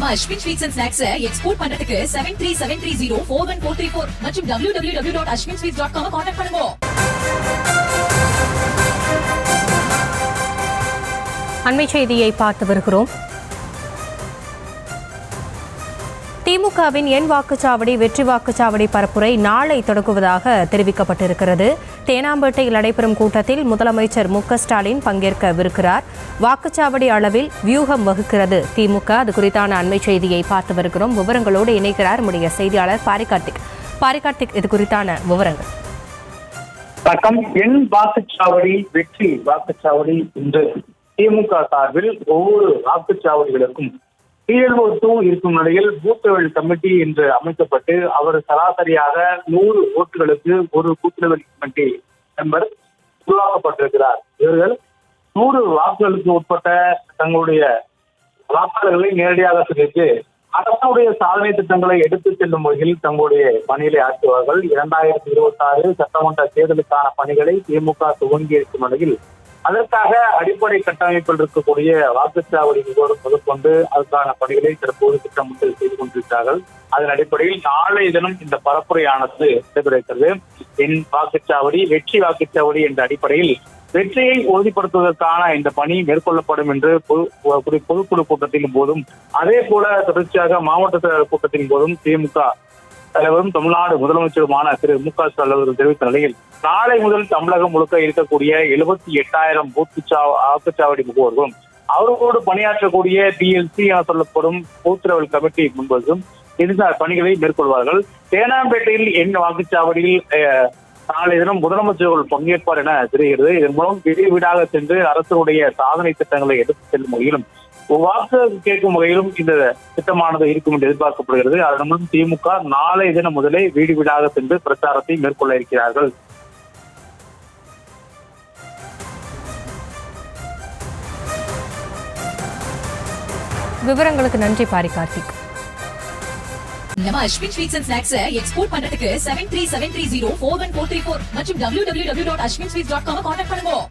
நம்ம Ashwin sweets and snacks export பண்றதுக்கு 7373041434 மற்றும் www.ashwinsweets.com கான்டாக்ட் பண்ணுங்க. அண்மை செய்தியை பார்த்து வருகிறோம். திமுகவின் எண் வாக்குச்சாவடி வெற்றி வாக்குச்சாவடி பரப்புரை நாளை தொடங்குவதாக தெரிவிக்கப்பட்டிருக்கிறது. தேனாம்பேட்டையில் நடைபெறும் கூட்டத்தில் முதலமைச்சர் மு.க.ஸ்டாலின் பங்கேற்கவிருக்கிறார். வாக்குச்சாவடி அளவில் வியூகம் வகுக்கிறது திமுக. அது குறித்தான அண்மை செய்தியை பார்த்து வருகிறோம். விவரங்களோடு இணைக்கிறார் நம்முடைய செய்தியாளர் பாரிகார்த்திக். இது குறித்தான விவரங்கள். வணக்கம். எண் வாக்குச்சாவடி வெற்றி வாக்குச்சாவடி என்று திமுக சார்பில் ஒவ்வொரு வாக்குச்சாவடிகளுக்கும் PLO2 இருக்கும் நிலையில் பூத் லெவல் கமிட்டி என்று அமைக்கப்பட்டு அவர் சராசரியாக 100 ஓட்டுகளுக்கு ஒரு பூத் லெவல் கமிட்டி மெம்பர் உருவாக்கப்பட்டிருக்கிறார். இவர்கள் 100 வாக்குகளுக்கு உட்பட்ட தங்களுடைய வாக்காளர்களை நேரடியாக சந்தித்து அரசுடைய சாதனை திட்டங்களை எடுத்துச் செல்லும் வகையில் தங்களுடைய பணிகளை ஆற்றுவார்கள். 2026 சட்டமன்ற தேர்தலுக்கான பணிகளை திமுக துவங்கி இருக்கும் நிலையில் அதற்காக அடிப்படை கட்டமைப்பில் இருக்கக்கூடிய வாக்குச்சாவடி முகவர் முதற்கொண்டு அதற்கான பணிகளை தற்போது திட்டமிட்டு செய்து கொண்டிருக்கிறார்கள். அதன் அடிப்படையில் நாளைய தினம் இந்த பரப்புரையானது நடைபெறுகிறது. என் வாக்குச்சாவடி வெற்றி வாக்குச்சாவடி என்ற அடிப்படையில் வெற்றியை உறுதிப்படுத்துவதற்கான இந்த பணி மேற்கொள்ளப்படும் என்று பொதுக்குழு கூட்டத்தின் போதும் அதே போல தொடர்ச்சியாக மாவட்ட செயலாளர் கூட்டத்தின் போதும் திமுக தலைவரும் தமிழ்நாடு முதலமைச்சருமான திரு மு.க.ஸ்டாலின் அவர்கள் தெரிவித்த நிலையில் நாளை முதல் தமிழகம் முழுக்க இருக்கக்கூடிய 78,000 வாக்குச்சாவடி முகவர்களும் அவர்களோடு பணியாற்றக்கூடிய PLC என சொல்லப்படும் பூத் லெவல் கமிட்டி முன்பதும் இந்த பணிகளை மேற்கொள்வார்கள். தேனாம்பேட்டையில் எண் வாக்குச்சாவடியில் நாளை தினம் முதலமைச்சர்கள் பங்கேற்பார் என தெரிகிறது. இதன் மூலம் வீடு வீடாக சென்று அரசுடைய சாதனை திட்டங்களை எடுத்துச் செல்லும் வகையிலும் வாக்கு கேட்கும் வகையிலும் இந்த திட்டமானது இருக்கும் என்று எதிர்பார்க்கப்படுகிறது. அதன் மூலம் திமுக நாளை தினம் முதலே வீடு வீடாக சென்று பிரச்சாரத்தை மேற்கொள்ள இருக்கிறார்கள். விவரங்களுக்கு நன்றி பாரிகார்த்திக். நம்ம Ashwin sweets and snacks export பண்றதுக்கு 7373041434 மற்றும் www.ashwinsweets.com கான்டாக்ட் பண்ணுங்க.